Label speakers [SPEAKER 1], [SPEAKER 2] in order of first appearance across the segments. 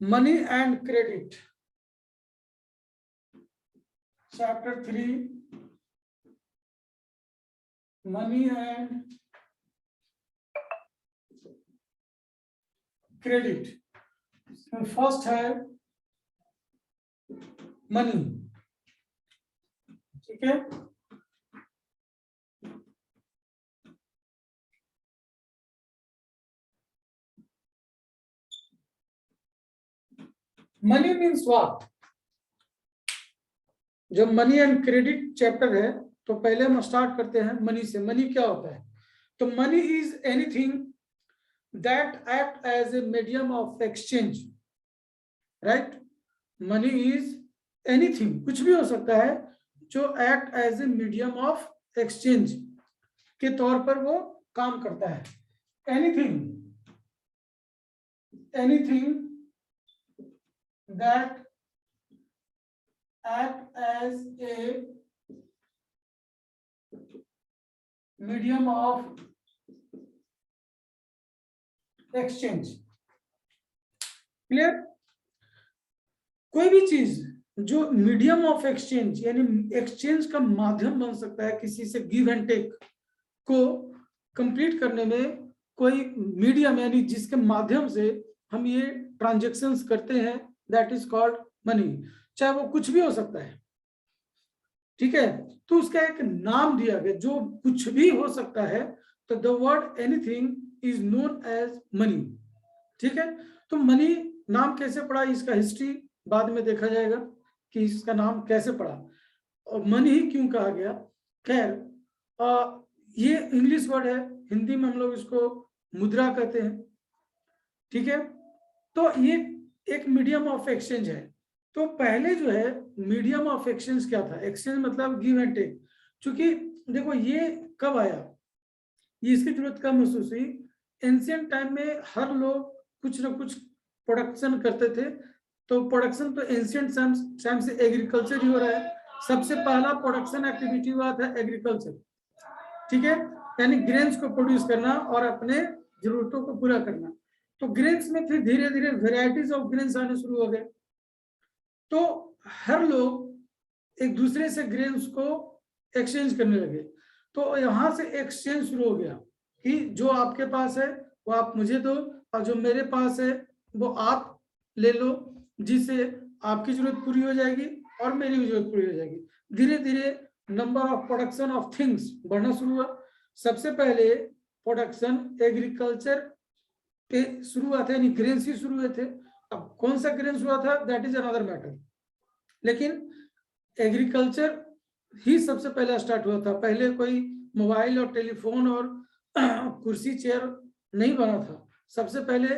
[SPEAKER 1] Money and credit, chapter 3, money and credit. First है money, ठीक है। Money means what? जब मनी एंड क्रेडिट चैप्टर है तो पहले हम स्टार्ट करते हैं मनी से। मनी क्या होता है? तो money is anything that act as a medium of exchange, right. Money is anything, कुछ भी हो सकता है जो act as a medium of exchange के तौर पर वो काम करता है। Anything that act as a medium of exchange, clear. कोई भी चीज जो मीडियम ऑफ एक्सचेंज यानी एक्सचेंज का माध्यम बन सकता है, किसी से गिव एंड टेक को कंप्लीट करने में कोई मीडियम यानी जिसके माध्यम से हम ये ट्रांजैक्शंस करते हैं, दैट इज कॉल्ड मनी। चाहे वो कुछ भी हो सकता है, ठीक है। तो उसका एक नाम दिया गया, जो कुछ भी हो सकता है, तो the word anything is known as money, ठीक है। तो मनी नाम कैसे पड़ा, इसका हिस्ट्री बाद में देखा जाएगा कि इसका नाम कैसे पड़ा और मनी ही क्यों कहा गया। खैर, ये इंग्लिश वर्ड है, हिंदी में हम लोग इसको मुद्रा कहते हैं, ठीक है। तो ये एक मीडियम ऑफ एक्सचेंज है। तो पहले जो है मीडियम ऑफ एक्सचेंज क्या था? एक्सचेंज मतलब गिव एंड टेक। चूंकि देखो ये कब आया, ये इसकी जरूरत कब महसूस हुई? एंशिएंट टाइम में हर लोग कुछ ना कुछ प्रोडक्शन करते थे। तो प्रोडक्शन तो एंशिएंट टाइम से एग्रीकल्चर ही हो रहा है। सबसे पहला प्रोडक्शन एक्टिविटी हुआ था एग्रीकल्चर, ठीक है, यानी ग्रेन्स को प्रोड्यूस करना और अपने जरूरतों को पूरा करना। तो ग्रेन्स में फिर धीरे धीरे वेराइटीज ऑफ ग्रेन्स आने शुरू हो गए। तो हर लोग एक दूसरे से ग्रेन्स को एक्सचेंज करने लगे। तो यहां से एक्सचेंज शुरू हो गया कि जो आपके पास है वो आप मुझे दो और जो मेरे पास है वो आप ले लो, जिससे आपकी जरूरत पूरी हो जाएगी और मेरी भी जरूरत पूरी हो जाएगी। धीरे धीरे number of production of things बढ़ना शुरू हुआ। सबसे पहले प्रोडक्शन एग्रीकल्चर के शुरू हुआ था, यानी ग्रेन से शुरू हुए थे। अब कौन सा ग्रेन हुआ था दैट इज अनदर मैटर, लेकिन एग्रीकल्चर ही सबसे पहले स्टार्ट हुआ था। पहले कोई मोबाइल और टेलीफोन और कुर्सी चेयर नहीं बना था। सबसे पहले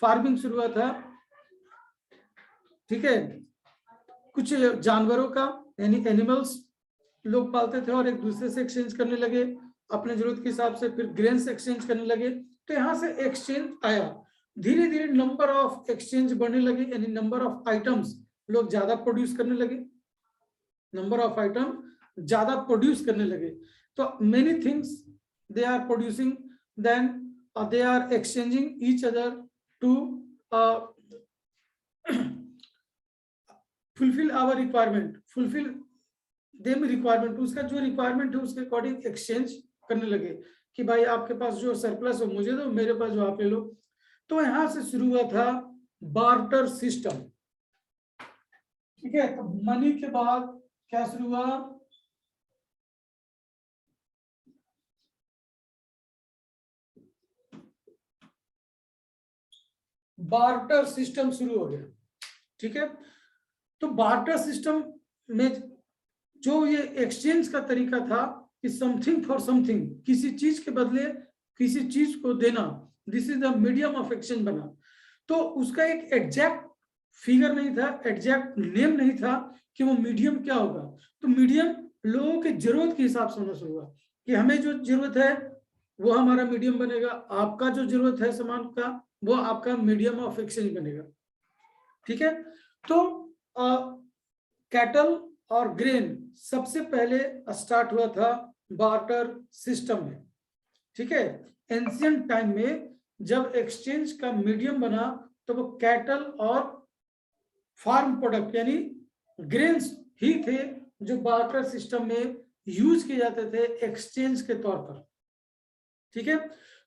[SPEAKER 1] फार्मिंग शुरू हुआ था, ठीक है। कुछ जानवरों का यानी एनिमल्स लोग पालते थे और एक दूसरे से एक्सचेंज करने लगे अपने जरूरत के हिसाब से। फिर ग्रेन से एक्सचेंज करने लगे। तो यहाँ से एक्सचेंज आया। धीरे धीरे नंबर ऑफ एक्सचेंज बढ़ने लगे, यानी नंबर ऑफ आइटम्स लोग ज्यादा प्रोड्यूस करने लगे। नंबर ऑफ आइटम ज्यादा प्रोड्यूस करने लगे। तो many things they are producing, then they are exchanging each other to fulfil our requirement, fulfil them requirement. उसका जो रिक्वायरमेंट है उसके अकॉर्डिंग एक्सचेंज करने लगे कि भाई आपके पास जो सरप्लस हो मुझे दो, मेरे पास जो आप ले लो। तो यहां से शुरू हुआ था बार्टर सिस्टम, ठीक है। तो मनी के बाद क्या शुरू हुआ? बार्टर सिस्टम शुरू हो गया, ठीक है। तो बार्टर सिस्टम में जो ये एक्सचेंज का तरीका था कि समथिंग फॉर समथिंग, किसी चीज के बदले किसी चीज को देना, this is the medium of exchange बना। तो उसका एक एग्जैक्ट फिगर नहीं था, एग्जैक्ट नेम नहीं था कि वो मीडियम क्या होगा। तो मीडियम लोगों के जरूरत के हिसाब से होना शुरू हुआ कि हमें जो जरूरत है वो हमारा मीडियम बनेगा, आपका जो जरूरत है सामान का वो आपका मीडियम ऑफ एक्सचेंज बनेगा, ठीक है। तो कैटल और ग्रेन सबसे पहले स्टार्ट हुआ था बार्टर सिस्टम में, ठीक है। एंशिएंट टाइम में जब एक्सचेंज का मीडियम बना तो वो कैटल और फार्म प्रोडक्ट यानी ग्रेन्स ही थे जो बार्टर सिस्टम में यूज किए जाते थे एक्सचेंज के तौर पर। ठीक है,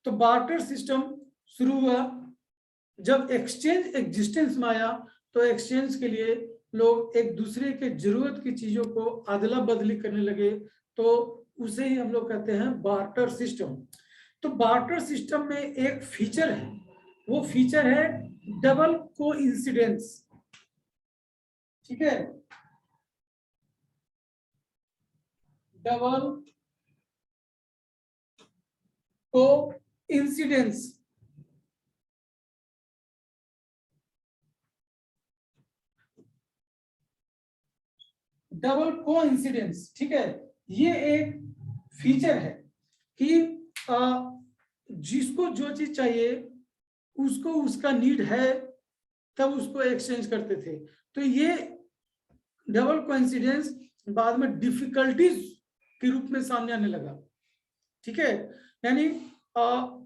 [SPEAKER 1] तो बार्टर सिस्टम शुरू हुआ जब एक्सचेंज एग्जिस्टेंस में आया, तो एक्सचेंज के लिए लोग एक दूसरे के जरूरत की चीजों को अदला बदली करने लगे, तो उसे ही हम लोग कहते हैं बार्टर सिस्टम। तो बार्टर सिस्टम में एक फीचर है, वो फीचर है डबल कोइंसिडेंस। ठीक है, डबल कोइंसिडेंस। डबल कोइंसिडेंस, ठीक है, ये एक फीचर है कि जिसको जो चीज चाहिए उसको उसका नीड है तब उसको एक्सचेंज करते थे। तो ये डबल कोइंसिडेंस बाद में डिफिकल्टीज के रूप में सामने आने लगा। ठीक है, यानी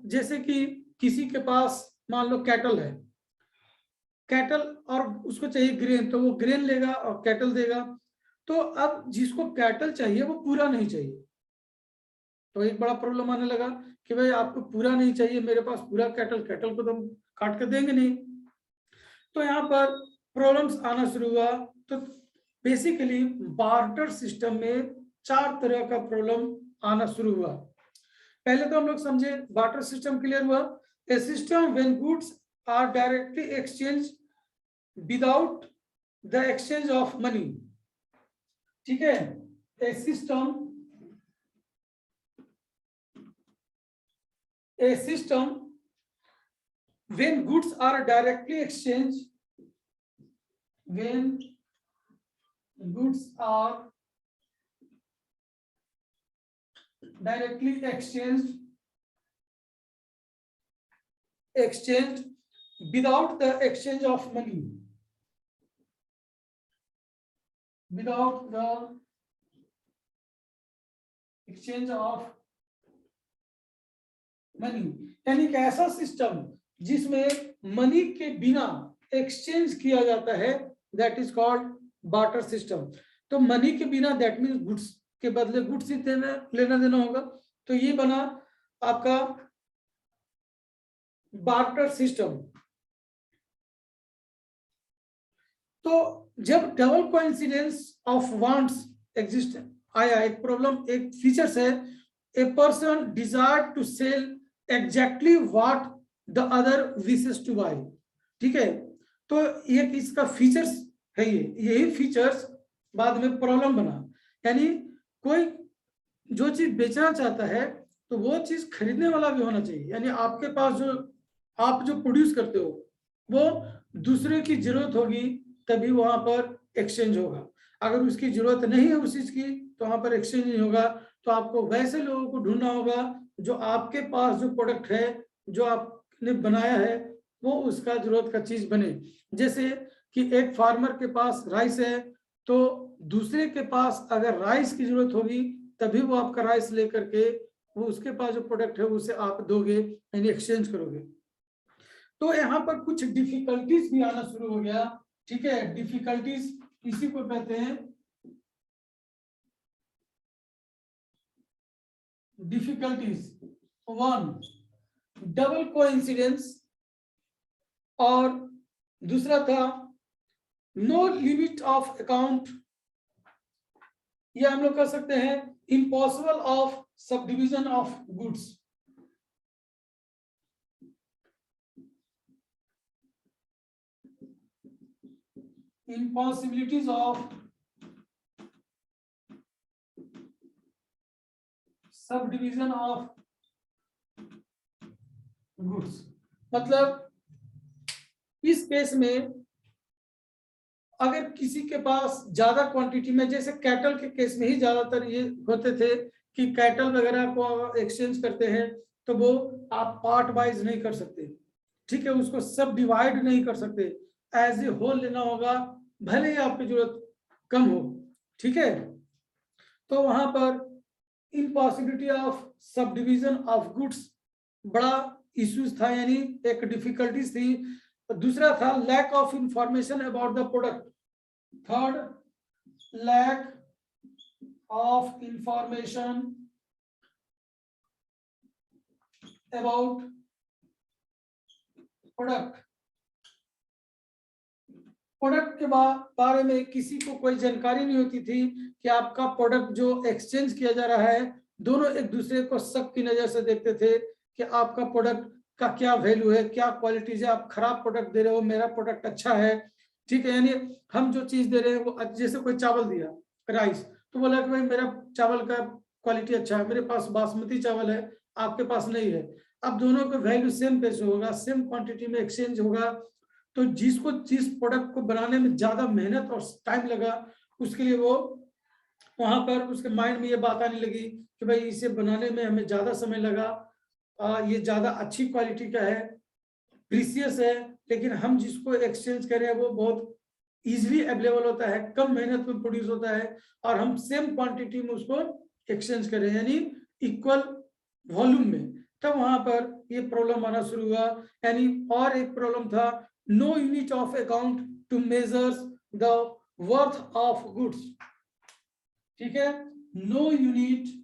[SPEAKER 1] जैसे कि किसी के पास मान लो कैटल है, कैटल और उसको चाहिए ग्रेन, तो वो ग्रेन लेगा और कैटल देगा। तो अब जिसको कैटल चाहिए वो पूरा नहीं चाहिए, तो एक बड़ा प्रॉब्लम आने लगा कि भाई आपको पूरा नहीं चाहिए, मेरे पास पूरा कैटल, कैटल को तो हम काट के देंगे नहीं। तो यहाँ पर प्रॉब्लम्स आना शुरू हुआ। तो बेसिकली बार्टर सिस्टम में 4 तरह का प्रॉब्लम आना शुरू हुआ। पहले तो हम लोग समझे, बार्टर सिस्टम क्लियर हुआ। A system when goods are directly exchange without the exchange of money. ठीक है, a system when goods are directly exchanged, when goods are directly exchanged without the exchange of money, without the exchange of money, यानी कि ऐसा system जिसमें money के बिना exchange किया जाता है, that is called barter system. तो मनी के बिना, दैट मीन्स गुड्स के बदले गुड्स ही लेना देना होगा। तो ये बना आपका बार्टर सिस्टम। तो जब double coincidence of wants exist आया, एक प्रॉब्लम, एक फीचर्स है, a person desire to sell exactly what the other wishes to buy. ठीक है, तो ये इसका फीचर्स है, यही फीचर्स बाद में प्रॉब्लम बना। यानी कोई जो चीज बेचना चाहता है तो वो चीज खरीदने वाला भी होना चाहिए। यानी आपके पास जो आप जो प्रोड्यूस करते हो वो दूसरे की जरूरत होगी तभी वहां पर एक्सचेंज होगा। अगर उसकी जरूरत नहीं है उस चीज की तो वहां पर एक्सचेंज नहीं होगा। तो आपको वैसे लोगों को ढूंढना होगा जो आपके पास जो प्रोडक्ट है, जो आपने बनाया है, वो उसका जरूरत का चीज बने। जैसे कि एक फार्मर के पास राइस है, तो दूसरे के पास अगर राइस की जरूरत होगी तभी वो आपका राइस लेकर के वो उसके पास जो प्रोडक्ट है उसे आप दोगे, यानी एक्सचेंज करोगे। तो यहाँ पर कुछ डिफिकल्टीज भी आना शुरू हो गया। ठीक है, डिफिकल्टीज इसी को कहते हैं डिफिकल्टीज। 1 डबल कोइंसिडेंस, और दूसरा था नो लिमिट ऑफ अकाउंट, या हम लोग कह सकते हैं impossible of subdivision of goods. impossibilities of subdivision of goods। मतलब इस केस में अगर किसी के पास ज्यादा क्वांटिटी में, जैसे कैटल के केस में ही ज्यादातर ये होते थे कि कैटल वगैरह को एक्सचेंज करते हैं तो वो आप पार्ट वाइज नहीं कर सकते। ठीक है, उसको सब डिवाइड नहीं कर सकते, एज ए होल लेना होगा, भले ही आपकी जरूरत कम हो। ठीक है, तो वहां पर impossibility of subdivision of goods बड़ा इश्यूज था, यानी एक डिफिकल्टीज थी दूसरा था lack of information about the product, third lack of information about product, product के बारे में किसी को कोई जानकारी नहीं होती थी कि आपका प्रोडक्ट जो एक्सचेंज किया जा रहा है, दोनों एक दूसरे को शक की नजर से देखते थे कि आपका प्रोडक्ट का क्या वैल्यू है, क्या क्वालिटीज है, आप खराब प्रोडक्ट दे रहे हो, मेरा प्रोडक्ट अच्छा है, ठीक है। यानी हम जो चीज दे रहे हैं वो, जैसे कोई चावल दिया राइस, तो बोला कि भाई मेरा चावल का क्वालिटी अच्छा है, मेरे पास बासमती चावल है, आपके पास नहीं है। अब दोनों का वैल्यू सेम पैसे होगा, सेम क्वांटिटी में एक्सचेंज होगा, तो जिसको जिस प्रोडक्ट को बनाने में ज्यादा मेहनत और टाइम लगा, उसके लिए वो वहां पर उसके माइंड में ये बात आने लगी कि भाई इसे बनाने में हमें ज्यादा समय लगा, ये ज्यादा अच्छी क्वालिटी का है, प्रीसियस है, लेकिन हम जिसको एक्सचेंज करें वो बहुत इजीली अवेलेबल होता है, कम मेहनत में प्रोड्यूस होता है, और हम सेम क्वांटिटी में उसको एक्सचेंज करें, यानी इक्वल वॉल्यूम में। तब वहां पर ये प्रॉब्लम आना शुरू हुआ। यानी और एक प्रॉब्लम था, no unit of account to measures the worth of goods, ठीक है, no unit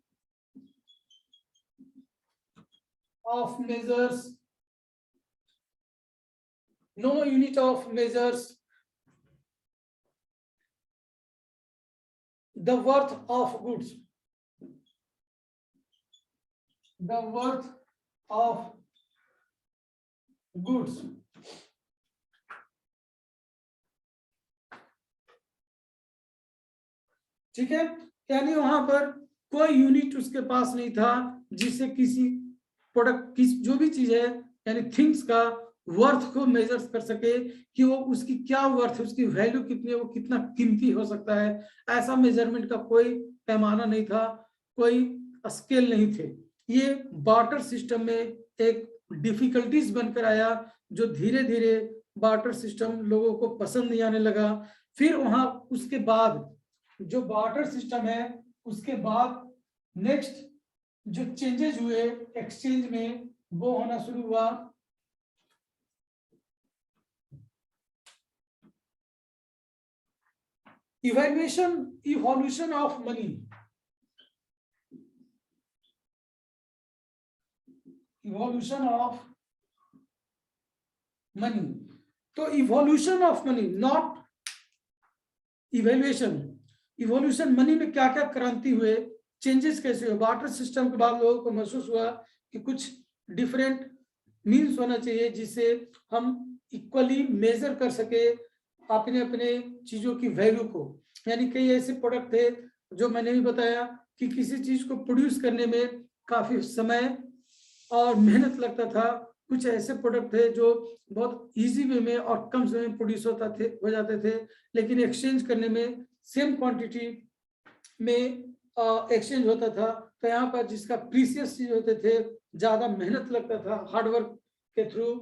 [SPEAKER 1] of measures, no unit of measures the worth of goods, the worth of goods, ठीक है। यानी वहां पर कोई यूनिट उसके पास नहीं था जिससे किसी प्रोडक्ट, किस जो भी चीज है यानी थिंग्स का वर्थ को मेजर कर सके कि वो उसकी क्या वर्थ है, उसकी वैल्यू कितनी है, वो कितना कीमती हो सकता है। ऐसा मेजरमेंट का कोई पैमाना नहीं था, कोई स्केल नहीं थे। ये बार्टर सिस्टम में एक डिफिकल्टीज बनकर आया, जो धीरे धीरे बार्टर सिस्टम लोगों को पसंद नहीं आने लगा। फिर वहां उसके बाद जो बार्टर सिस्टम है, उसके बाद नेक्स्ट जो चेंजेस हुए एक्सचेंज में, वो होना शुरू हुआ evolution of money, evolution of money. तो evolution of money, not evaluation, evolution money में क्या क्या क्रांति हुए, चेंजेस कैसे हुए। बार्टर सिस्टम के बाद लोगों को महसूस हुआ कि कुछ डिफरेंट मीन्स होना चाहिए जिससे हम इक्वली मेजर कर सके अपने अपने चीजों की वैल्यू को। यानी कई ऐसे प्रोडक्ट थे जो मैंने भी बताया कि किसी चीज को प्रोड्यूस करने में काफी समय और मेहनत लगता था, कुछ ऐसे प्रोडक्ट थे जो बहुत इजी वे में और कम समय में प्रोड्यूस हो जाते थे, लेकिन एक्सचेंज करने में सेम क्वांटिटी में एक्सचेंज होता था। तो यहाँ पर जिसका प्रीसियस चीज होते थे, ज्यादा मेहनत लगता था हार्डवर्क के थ्रू,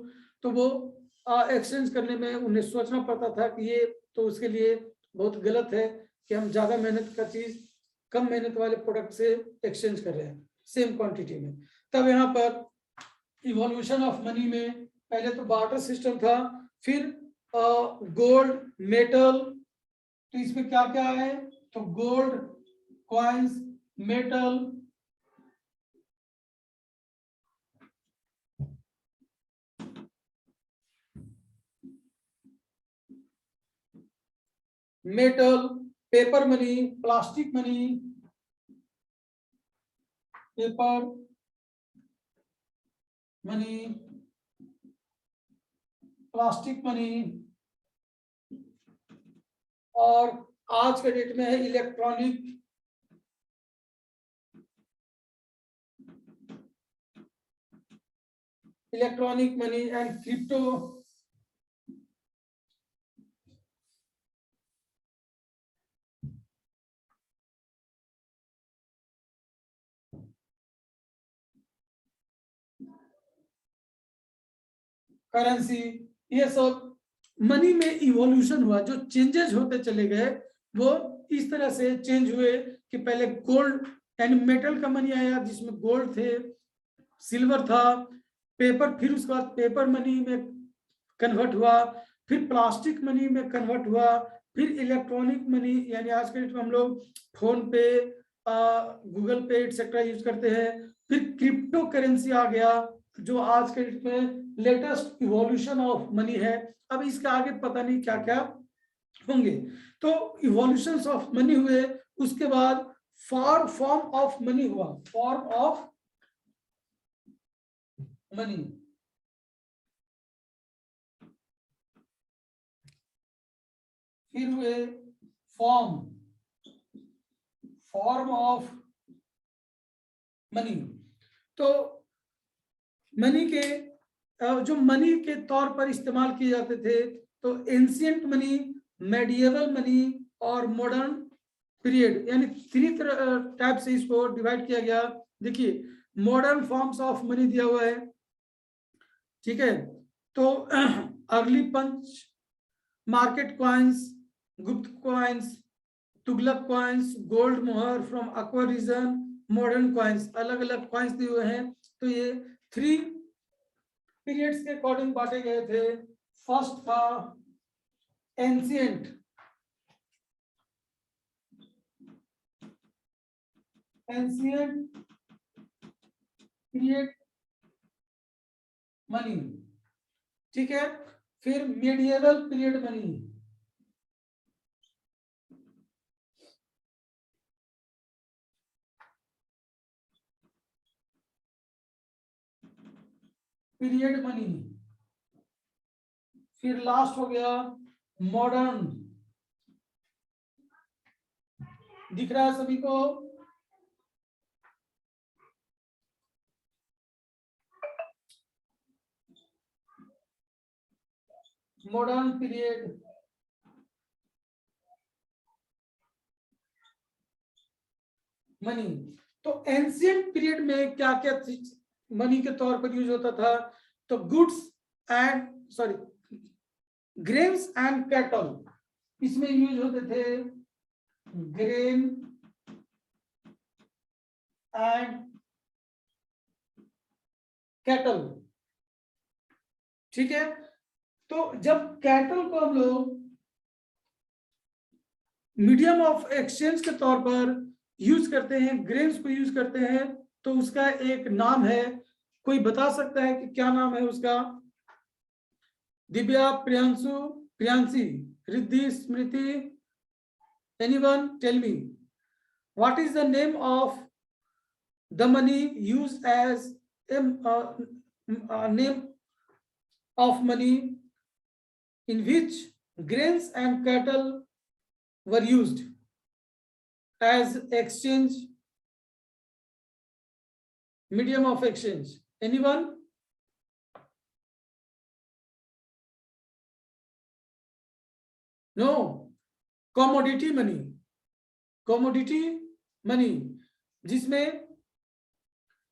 [SPEAKER 1] तो वो एक्सचेंज करने में उन्हें सोचना पड़ता था कि ये तो उसके लिए बहुत गलत है कि हम ज्यादा मेहनत का चीज कम मेहनत वाले प्रोडक्ट से एक्सचेंज कर रहे हैं सेम क्वांटिटी में। तब यहाँ पर इवोल्यूशन ऑफ मनी में पहले तो बार्टर सिस्टम था, फिर गोल्ड मेटल। तो इसमें क्या क्या है, तो gold coins, metal, metal, paper money, plastic money, paper money, plastic money, और आज के डेट में है electronic money and crypto. Currency, ये सब मनी में इवोल्यूशन हुआ। जो चेंजेस होते चले गए वो इस तरह से चेंज हुए कि पहले गोल्ड यानी मेटल का मनी आया जिसमें गोल्ड थे, सिल्वर था, पेपर, फिर उसके बाद पेपर मनी में कन्वर्ट हुआ, फिर प्लास्टिक मनी में कन्वर्ट हुआ, फिर इलेक्ट्रॉनिक मनी यानी आज के डेट में हम लोग फोन पे, गूगल पे एक्सेट्रा यूज करते हैं, फिर क्रिप्टो करेंसी आ गया जो आज के डेट में लेटेस्ट इवोल्यूशन ऑफ मनी है। अब इसके आगे पता नहीं क्या क्या होंगे। तो इवोल्यूशन ऑफ मनी हुए, उसके बाद फॉर्म ऑफ मनी हुआ, फॉर्म ऑफ मनी, फिर हुए फॉर्म ऑफ मनी। तो मनी के जो मनी के तौर पर इस्तेमाल किए जाते थे, तो एंशिएंट मनी, मेडिएवल मनी और मॉडर्न पीरियड, यानी 3 टाइप से इसको डिवाइड किया गया। देखिए मॉडर्न फॉर्म्स ऑफ मनी दिया हुआ है, ठीक है। तो early punch, market coins, Gupta coins, Tughlaq coins, gold mohur from Akbar region, modern coins, अलग अलग कॉइन्स दिए हुए हैं। तो ये 3 पीरियड्स के अकॉर्डिंग बांटे गए थे। फर्स्ट था एंशिएंट पीरियड मनी, ठीक है। फिर मेडिएवल पीरियड मनी, फिर लास्ट हो गया मॉडर्न। दिख रहा है सभी को? Modern period money. तो एंशिएंट पीरियड में क्या क्या मनी के तौर पर यूज होता था? तो goods and grains and cattle, इसमें यूज होते थे ग्रेन एंड कैटल, ठीक है। तो जब कैटल को हम लोग मीडियम ऑफ एक्सचेंज के तौर पर यूज करते हैं, ग्रेन्स को यूज करते हैं, तो उसका एक नाम है। कोई बता सकता है कि क्या नाम है उसका? Divya, Priyanshu, Priyanshi, Riddhi, Smriti, anyone tell me what is the name of the money used as name of money in which grains and cattle were used as exchange, medium of exchange? Anyone? No, commodity money, commodity money, जिसमें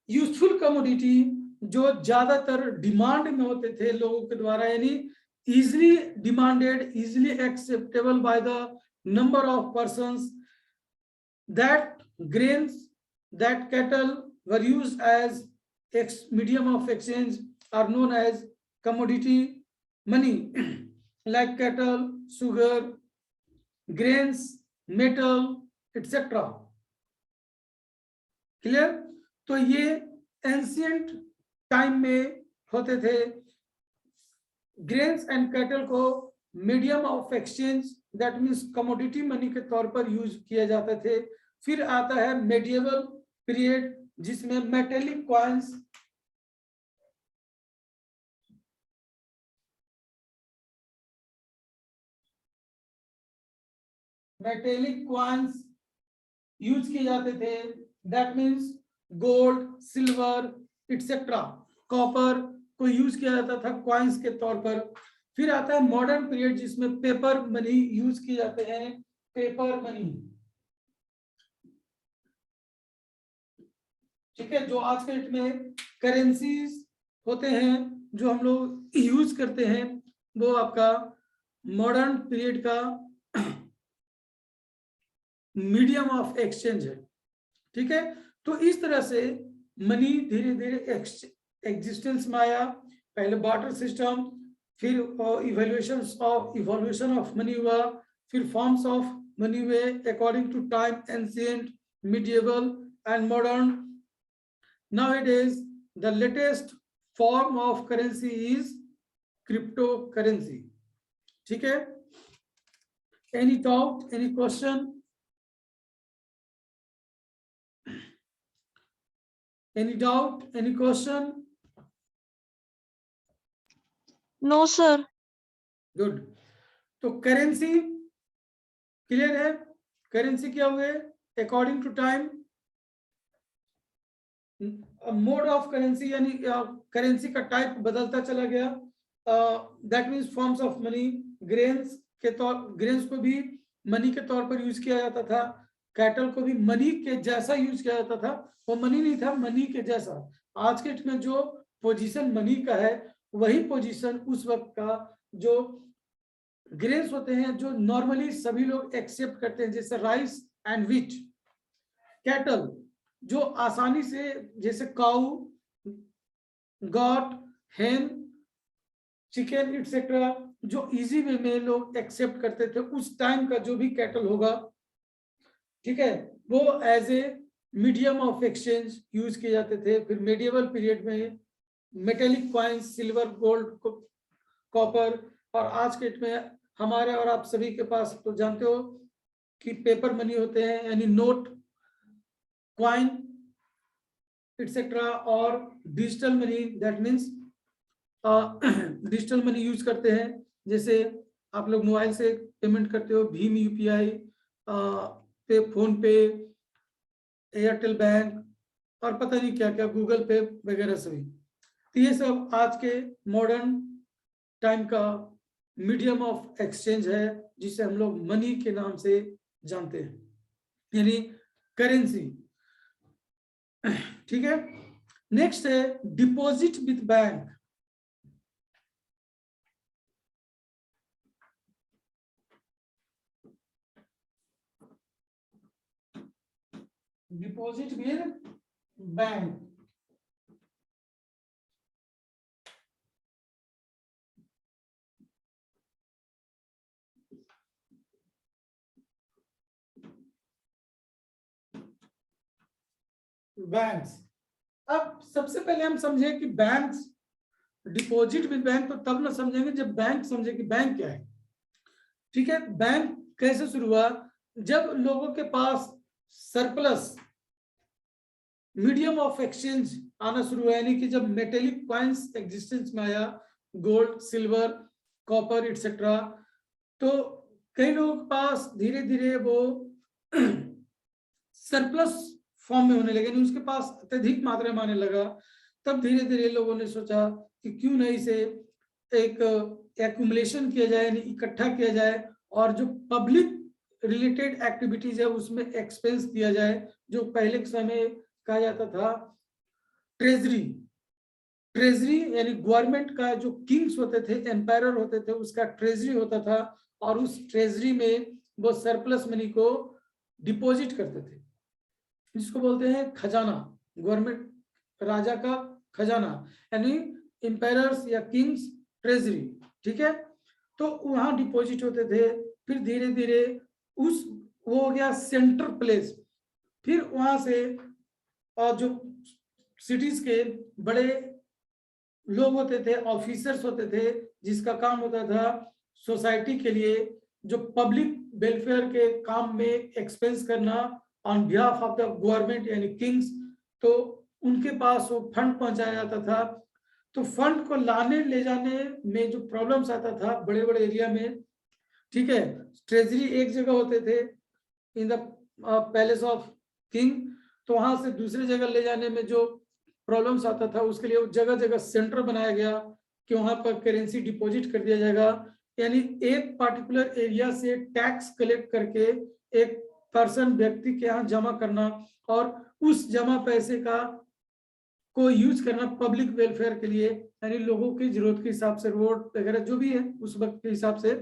[SPEAKER 1] useful commodity जो ज्यादातर demand में होते थे लोगों के द्वारा, यानी easily demanded, easily acceptable by the number of persons, that grains, that cattle were used as medium of exchange are known as commodity money, like cattle, sugar, grains, metal etcetera. Clear? तो ये ancient time में होते थे। Grains and cattle को medium of exchange, that means commodity money के तौर पर use किए जाते थे। फिर आता है मेडिएवल पीरियड, जिसमें मेटेलिक कॉइन्स, यूज किए जाते थे। That means gold, silver etcetera, copper को यूज किया जाता था कॉइन्स के तौर पर। फिर आता है मॉडर्न पीरियड, जिसमें पेपर मनी यूज किए जाते हैं, पेपर मनी, ठीक है। जो आज के डेट में करेंसीज होते हैं जो हम लोग यूज करते हैं, वो आपका मॉडर्न पीरियड का मीडियम ऑफ एक्सचेंज है, ठीक है। तो इस तरह से मनी धीरे धीरे एग्जिस्टेंस में आया। पहले बार्टर सिस्टम, फिर इवोल्यूशन ऑफ मनी हुआ, फिर फॉर्म्स ऑफ मनी हुए according to time, ancient, medieval and modern. Nowadays the latest form of currency is cryptocurrency. ठीक है? Any doubt, any question? Any doubt, any question?
[SPEAKER 2] No sir.
[SPEAKER 1] Good. तो currency clear है. Currency क्या हुए? According to time, mode of currency यानी currency का type बदलता चला गया. That means forms of money, grains को भी मनी के तौर पर यूज किया जाता था, कैटल को भी मनी के जैसा यूज किया जाता था. वो मनी नहीं था, मनी के जैसा. आज के डेट में जो पोजीशन मनी का है वही पोजीशन उस वक्त का जो ग्रेन्स होते हैं जो नॉर्मली सभी लोग एक्सेप्ट करते हैं, जैसे राइस एंड व्हीट. कैटल जो आसानी से, जैसे काऊ, गॉट, हेन, चिकन एटसेट्रा, जो इजी वे में लोग एक्सेप्ट करते थे उस टाइम का जो भी कैटल होगा, ठीक है, वो as a medium of exchange use किए जाते थे. फिर मेडिएवल पीरियड में metallic coins, silver, gold, copper, और आज के डेट में हमारे और आप सभी के पास तो जानते हो कि पेपर मनी होते हैं, यानी नोट, कॉइन एटसेट्रा, और digital money. That means digital money use करते हैं, जैसे आप लोग मोबाइल से पेमेंट करते हो, भीम यूपीआई, पे, फोन पे, एयरटेल बैंक, और पता नहीं क्या क्या, गूगल पे वगैरह सभी. तो ये सब आज के मॉडर्न टाइम का मीडियम ऑफ एक्सचेंज है, जिसे हम लोग मनी के नाम से जानते हैं, यानी करेंसी. ठीक है. नेक्स्ट है deposit with bank. Deposit with bank. Banks. अब सबसे पहले हम समझे कि बैंक्स, डिपॉजिट विद बैंक तो तब ना समझेंगे जब बैंक समझे कि बैंक क्या है. ठीक है. बैंक कैसे शुरू हुआ? जब लोगों के पास सरप्लस मीडियम ऑफ एक्सचेंज आना शुरू हुआ, यानी कि जब मेटेलिक कॉइन्स एग्जिस्टेंस में आया, गोल्ड, सिल्वर, कॉपर एटसेट्रा, तो कई लोगों के पास धीरे धीरे वो सरप्लस फॉर्म में होने लगे, नहीं उसके पास अत्यधिक मात्रा में आने लगा. तब धीरे धीरे लोगों ने सोचा कि क्यों नहीं इसे एक एक्यूमुलेशन किया जाए, यानी इकट्ठा किया जाए, और जो पब्लिक रिलेटेड एक्टिविटीज है उसमें एक्सपेंस किया जाए, जो पहले के समय कहा जाता था ट्रेजरी. ट्रेजरी यानी गवर्नमेंट का जो किंग्स होते थे, एम्पायर होते थे, उसका ट्रेजरी होता था, और उस ट्रेजरी में वो सरप्लस मनी को डिपॉजिट करते थे, जिसको बोलते हैं खजाना. गवर्नमेंट, राजा का खजाना, यानी एम्पायर्स या किंग्स ट्रेजरी. ठीक है. तो वहां डिपॉजिट होते थे. फिर धीरे धीरे उस वो हो गया सेंटर प्लेस. फिर वहां से जो सिटीज के बड़े लोग होते थे, ऑफिसर्स होते थे, जिसका काम होता था सोसाइटी के लिए, जो पब्लिक वेलफेयर के काम में एक्सपेंस करना on behalf of the government, यानी किंग्स, तो उनके पास वो फंड पहुंचाया जाता था. तो फंड को लाने ले जाने में जो प्रॉब्लम्स आता था बड़े बड़े एरिया में, ठीक है, ट्रेजरी एक जगह होते थे in the palace of king, तो वहां से दूसरे जगह ले जाने में जो प्रॉब्लम्स आता था, उसके लिए जगह जगह सेंटर बनाया गया कि वहां पर करेंसी डिपॉजिट कर दिया जाएगा. यानी एक पार्टिकुलर एरिया से टैक्स कलेक्ट करके एक पर्सन, व्यक्ति के यहाँ जमा करना, और उस जमा पैसे का को यूज करना पब्लिक वेलफेयर के लिए, यानी लोगों की जरूरत के हिसाब से, रोड वगैरह जो भी है उस वक्त के हिसाब से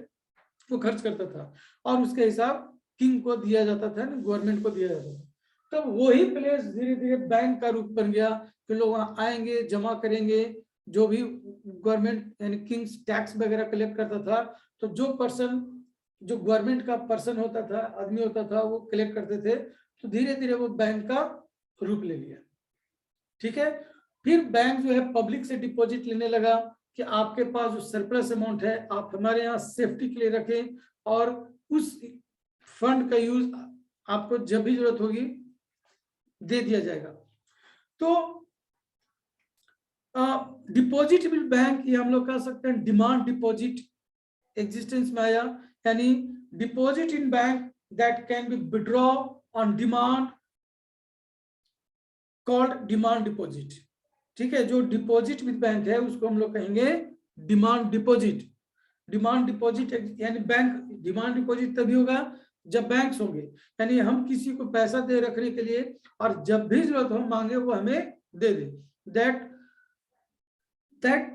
[SPEAKER 1] वो खर्च करता था, और उसके हिसाब किंग को दिया जाता था, गवर्नमेंट को दिया जाता था. तो वही प्लेस धीरे धीरे बैंक का रूप बन गया कि लोग वहां आएंगे, जमा करेंगे, जो भी गवर्नमेंट यानी किंग्स टैक्स वगैरह कलेक्ट करता था, तो जो गवर्नमेंट का पर्सन होता था, आदमी होता था, वो कलेक्ट करते थे। तो धीरे धीरे वो बैंक का रूप ले लिया। ठीक है, फिर बैंक जो है पब्लिक से डिपॉजिट लेने लगा कि आपके पास जो सरप्लस अमाउंट है आप हमारे यहाँ सेफ्टी के लिए रखें, और उस फंड का यूज आपको जब भी जरूरत होगी दे दिया जाएगा। तो डिपॉजिटेबल बैंक, ये हम लोग कह सकते हैं डिमांड डिपॉजिट एग्जिस्टेंस में आया, यानी deposit in bank that can be withdraw on demand called demand deposit. ठीक है, जो डिपॉजिट विद बैंक है उसको हम लोग कहेंगे डिमांड डिपॉजिट। डिमांड डिपॉजिट यानी बैंक डिमांड डिपॉजिट तभी होगा जब बैंक्स होंगे, यानी हम किसी को पैसा दे रखने के लिए और जब भी जरूरत हो मांगे वो हमें दे दे, that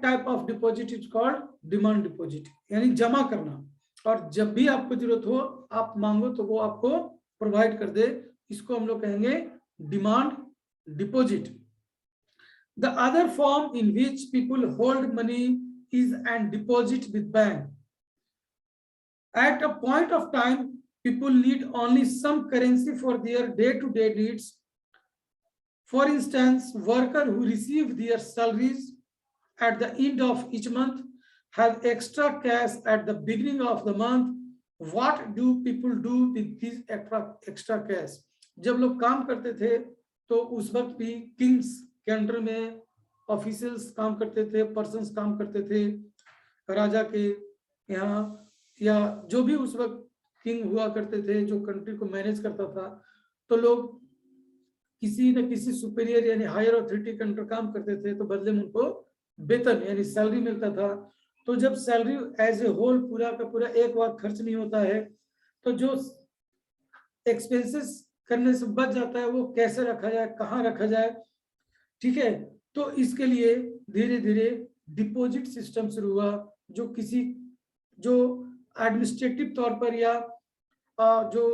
[SPEAKER 1] type of deposit is called demand deposit, यानी जमा करना, और जब भी आपको जरूरत हो आप मांगो तो वो आपको प्रोवाइड कर दे, इसको हम लोग कहेंगे demand deposit. The other form in which people hold money is and deposit with bank. At a point of time, people need only some currency for their day-to-day needs. For instance, workers who receive their salaries at the end of each month have extra cash at the beginning of the month. What do people do with this extra cash? जब लोग काम करते थे तो उस वक्त भी Kings के अंडर में ऑफिशियल्स काम करते थे, पर्सन्स काम करते थे राजा के यहाँ, या जो भी उस वक्त किंग हुआ करते थे जो कंट्री को मैनेज करता था, तो लोग किसी न किसी सुपीरियर यानी हायर अथॉरिटी के अंडर काम करते थे, तो बदले में उनको वेतन यानी सैलरी मिलता था। तो जब सैलरी एज ए होल पूरा का पूरा एक बार खर्च नहीं होता है, तो जो एक्सपेंसेस करने से बच जाता है वो कैसे रखा जाए, कहाँ रखा जाए। ठीक है, तो इसके लिए धीरे धीरे डिपॉजिट सिस्टम शुरू हुआ, जो एडमिनिस्ट्रेटिव तौर पर या जो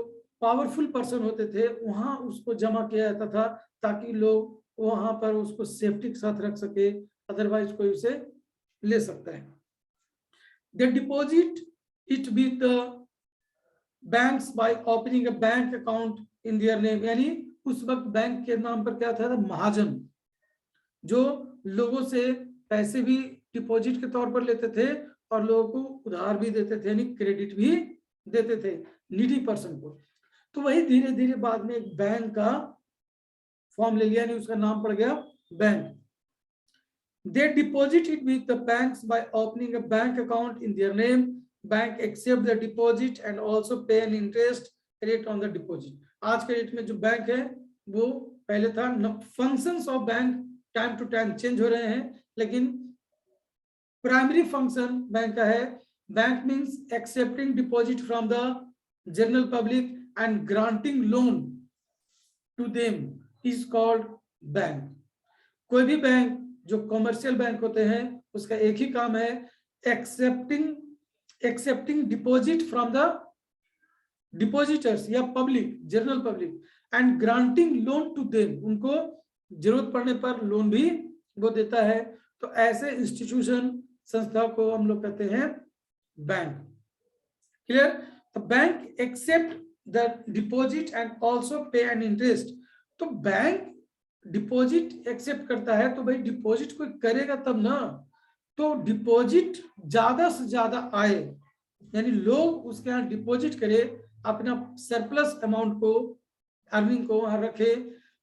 [SPEAKER 1] पावरफुल पर्सन होते थे वहां उसको जमा किया जाता था, ताकि लोग वहां पर उसको सेफ्टी के साथ रख सके, अदरवाइज कोई उसे ले सकता है। They deposit it with the banks by opening a bank account in their name, यानी उस वक्त बैंक के नाम पर क्या था, महाजन, जो लोगों से पैसे भी डिपॉजिट के तौर पर लेते थे और लोगों को उधार भी देते थे, यानी क्रेडिट भी देते थे नीडी पर्सन को। तो वही धीरे धीरे बाद में एक बैंक का फॉर्म ले लिया, यानी उसका नाम पड़ गया bank. They deposit it with the banks by opening a bank account in their name. Bank accept the deposit and also pay an interest rate on the deposit. आज के डेट में जो बैंक है वो पहले था, functions of bank time to time change हो रहे हैं, लेकिन प्राइमरी फंक्शन बैंक का है, bank means accepting deposit from the general public and granting loan to them is called bank. कोई भी बैंक जो कमर्शियल बैंक होते हैं उसका एक ही काम है, accepting deposit from the depositors या public, general public, and granting loan to them, उनको जरूरत पड़ने पर लोन भी वो देता है। तो ऐसे इंस्टीट्यूशन, संस्था को हम लोग कहते हैं bank. Clear? The bank accept the deposit and also pay an interest. तो बैंक डिपॉजिट एक्सेप्ट करता है, तो भाई डिपॉजिट कोई करेगा तब ना, तो डिपॉजिट ज्यादा से ज्यादा आए, यानी लोग उसके यहाँ डिपॉजिट करे, अपना सरप्लस अमाउंट को, अर्निंग को वहां रखे,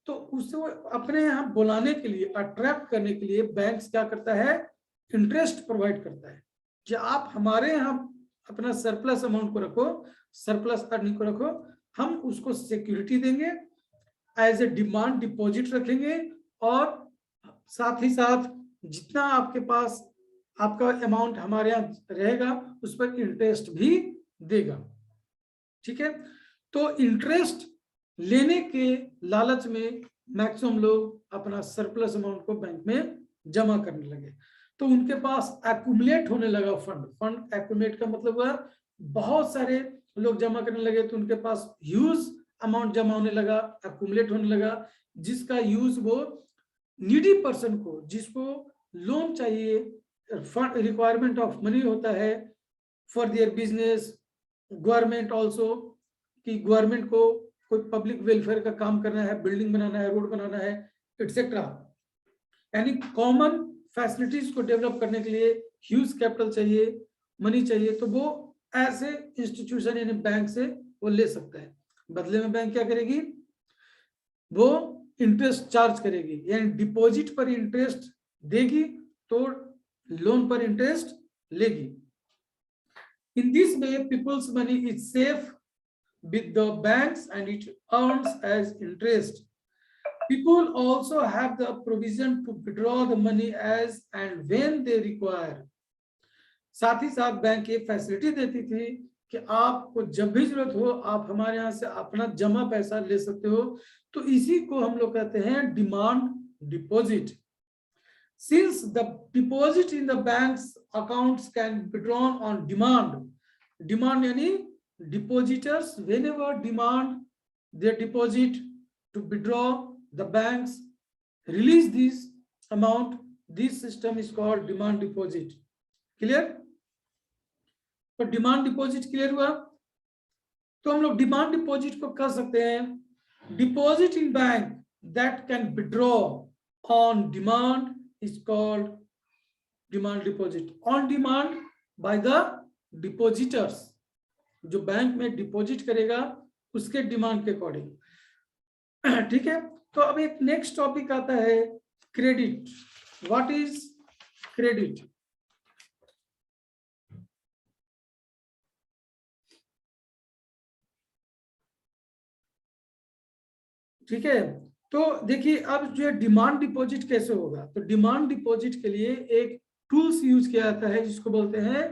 [SPEAKER 1] तो उससे वो अपने यहाँ बुलाने के लिए, अट्रैक्ट करने के लिए बैंक्स क्या करता है, इंटरेस्ट प्रोवाइड करता है कि आप हमारे यहाँ अपना सरप्लस अमाउंट को रखो, सरप्लस अर्निंग को रखो, हम उसको सिक्योरिटी देंगे, एज ए डिमांड डिपॉजिट रखेंगे, और साथ ही साथ जितना आपके पास आपका अमाउंट हमारे यहाँ रहेगा उस पर इंटरेस्ट भी देगा। ठीक है, तो इंटरेस्ट लेने के लालच में मैक्सिमम लोग अपना सरप्लस अमाउंट को बैंक में जमा करने लगे, तो उनके पास एक्यूमुलेट होने लगा फंड एक्यूमुलेट का मतलब हुआ बहुत सारे लोग जमा करने लगे, तो उनके पास ह्यूज अमाउंट जमा होने लगा, एक्यूमुलेट होने लगा, जिसका यूज वो नीडी पर्सन को, जिसको लोन चाहिए, फंड रिक्वायरमेंट ऑफ मनी होता है for their business, government also, कि गवर्नमेंट को कोई पब्लिक वेलफेयर का काम करना है, बिल्डिंग बनाना है, रोड बनाना है, एटसेट्रा, यानी कॉमन फैसिलिटीज को डेवलप करने के लिए ह्यूज कैपिटल चाहिए, मनी चाहिए, तो वो ऐसे इंस्टीट्यूशन यानी बैंक से वो ले सकता है। बदले में बैंक क्या करेगी, वो इंटरेस्ट चार्ज करेगी, यानी डिपॉजिट पर इंटरेस्ट देगी तो लोन पर इंटरेस्ट लेगी। In this way peoples money is safe with the banks and it earns as interest. People also have the provision to withdraw the money as and when they require. साथ ही साथ bank ये facility देती थी कि आपको जब भी जरूरत हो आप हमारे यहाँ से अपना जमा पैसा ले सकते हो, तो इसी को हम लोग कहते हैं demand deposit. Since the deposit in the bank's accounts can be drawn on demand, demand यानी depositors whenever demand their deposit to withdraw, the banks release this amount. This system is called demand deposit. Clear? तो demand deposit clear हुआ। तो हम लोग demand deposit को कर सकते हैं, deposit in bank that can withdraw on demand is called demand deposit, on demand by the depositors, जो बैंक में डिपॉजिट करेगा उसके डिमांड के अकॉर्डिंग। ठीक है, तो अब एक नेक्स्ट टॉपिक आता है क्रेडिट। What is credit? ठीक है, तो देखिए अब जो डिमांड डिपॉजिट कैसे होगा, तो डिमांड डिपॉजिट के लिए एक टूल्स यूज किया जाता है जिसको बोलते हैं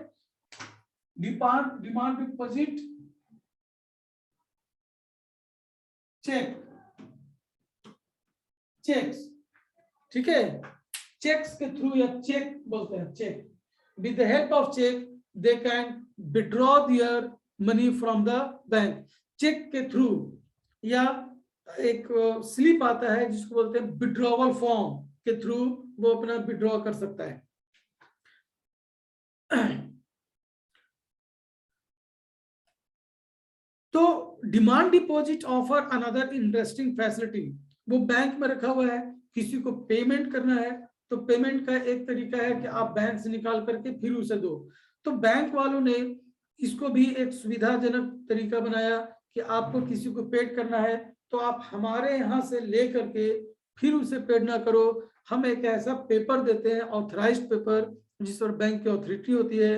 [SPEAKER 1] डिमांड डिपॉजिट चेक्स। ठीक है, चेक्स के थ्रू या चेक बोलते हैं, cheque with the help of cheque they can withdraw their money from the bank. Cheque के थ्रू या एक स्लिप आता है जिसको बोलते हैं विड्रॉवल फॉर्म के थ्रू वो अपना विड्रॉ कर सकता है। तो demand deposit offer another interesting facility. वो बैंक में रखा हुआ है, किसी को पेमेंट करना है तो पेमेंट का एक तरीका है कि आप बैंक से निकाल करके फिर उसे दो। तो बैंक वालों ने इसको भी एक सुविधाजनक तरीका बनाया कि आपको किसी को पेड करना है तो आप हमारे यहाँ से ले करके फिर उसे पेड ना करो, हम एक ऐसा पेपर देते हैं ऑथराइज्ड पेपर जिस पर बैंक की अथॉरिटी होती है,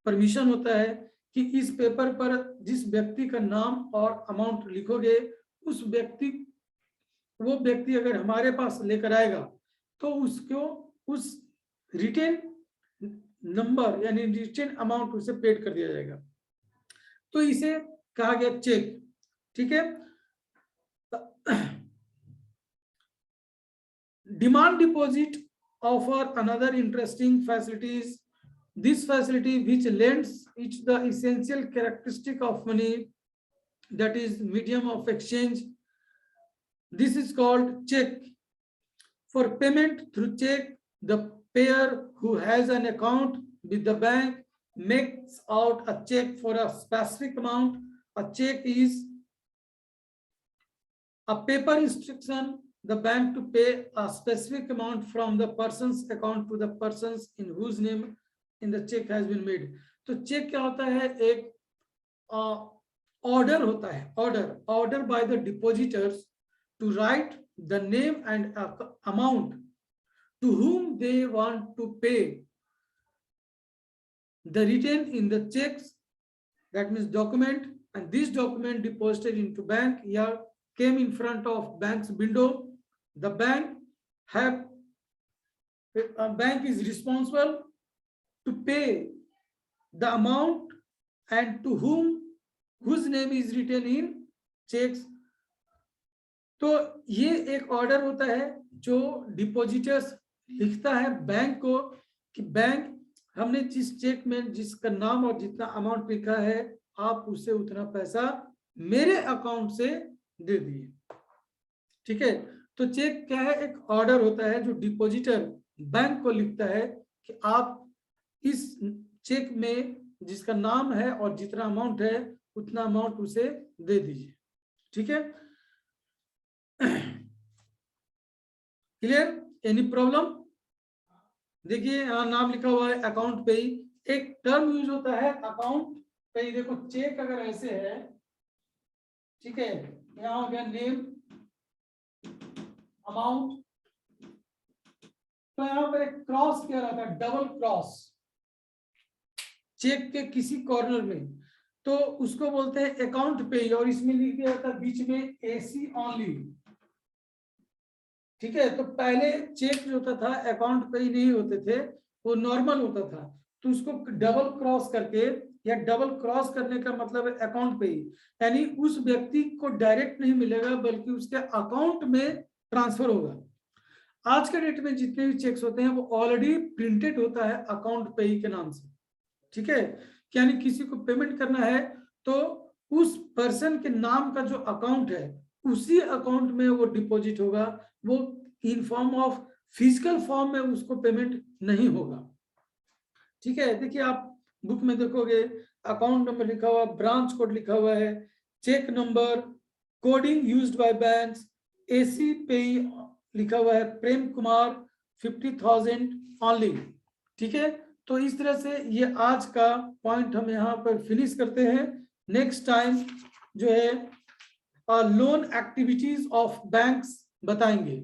[SPEAKER 1] परमिशन होता है कि इस पेपर पर जिस व्यक्ति का नाम और अमाउंट लिखोगे वो व्यक्ति अगर हमारे पास लेकर आएगा तो उसको उस रिटेन नंबर यानी रिटेन अमाउंट उसे पेड कर दिया जाएगा। तो इसे कहा गया चेक। ठीक है, demand deposit offer another interesting facilities. This facility which lends each the essential characteristic of money, that is medium of exchange. This is called check. For payment through check, the payer who has an account with the bank makes out a check for a specific amount. A check is a paper instruction the bank to pay a specific amount from the person's account to the persons in whose name in the check has been made. तो cheque क्या होता है, एक order होता है, order by the depositors to write the name and amount to whom they want to pay the return in the checks, that means document, and this document deposited into bank here came in front of bank's window. The bank is responsible to pay the amount and to whose name is written in checks. तो ये एक order होता है जो depositors लिखता है bank को कि बैंक हमने जिस चेक में जिसका नाम और जितना अमाउंट लिखा है आप उसे उतना पैसा मेरे अकाउंट से दे दिए। ठीक है, तो चेक क्या है, एक ऑर्डर होता है जो डिपॉजिटर बैंक को लिखता है कि आप इस चेक में जिसका नाम है और जितना अमाउंट है उतना अमाउंट उसे दे दीजिए। ठीक है, क्लियर? Any problem? देखिए यहाँ नाम लिखा हुआ है अकाउंट पे ही, एक टर्म यूज होता है अकाउंट पे ही। देखो चेक अगर ऐसे है, ठीक है, यहाँ हो गया नेम, अमाउंट, तो यहाँ पर एक क्रॉस किया रहता है, डबल क्रॉस चेक के किसी कॉर्नर में, तो उसको बोलते हैं अकाउंट पे ही, और इसमें लिख दिया जाता है बीच में एसी ऑनली। ठीक है, तो पहले चेक जो होता था अकाउंट पे ही नहीं होते थे, वो नॉर्मल होता था, तो उसको डबल क्रॉस करके, या डबल क्रॉस करने का मतलब है अकाउंट पे ही, यानी उस व्यक्ति को डायरेक्ट नहीं मिलेगा बल्कि उसके अकाउंट में ट्रांसफर होगा। आज के डेट में जितने भी चेक्स होते हैं वो ऑलरेडी प्रिंटेड होता है अकाउंट पे ही के नाम से। ठीक है, यानी किसी को पेमेंट करना है तो उस पर्सन के नाम का जो अकाउंट है उसी अकाउंट में वो डिपॉजिट होगा, वो in form of physical form में उसको पेमेंट नहीं होगा। ठीक है, देखिए आप बुक में देखोगे अकाउंट नंबर लिखा हुआ, ब्रांच कोड लिखा हुआ है, cheque number, coding used by banks, AC pay लिखा हुआ है प्रेम कुमार 50,000 ओनली। ठीक है, तो इस तरह से ये आज का पॉइंट हम यहाँ पर फिनिश करते हैं। नेक्स्ट टाइम जो है लोन एक्टिविटीज ऑफ बैंक्स बताएंगे।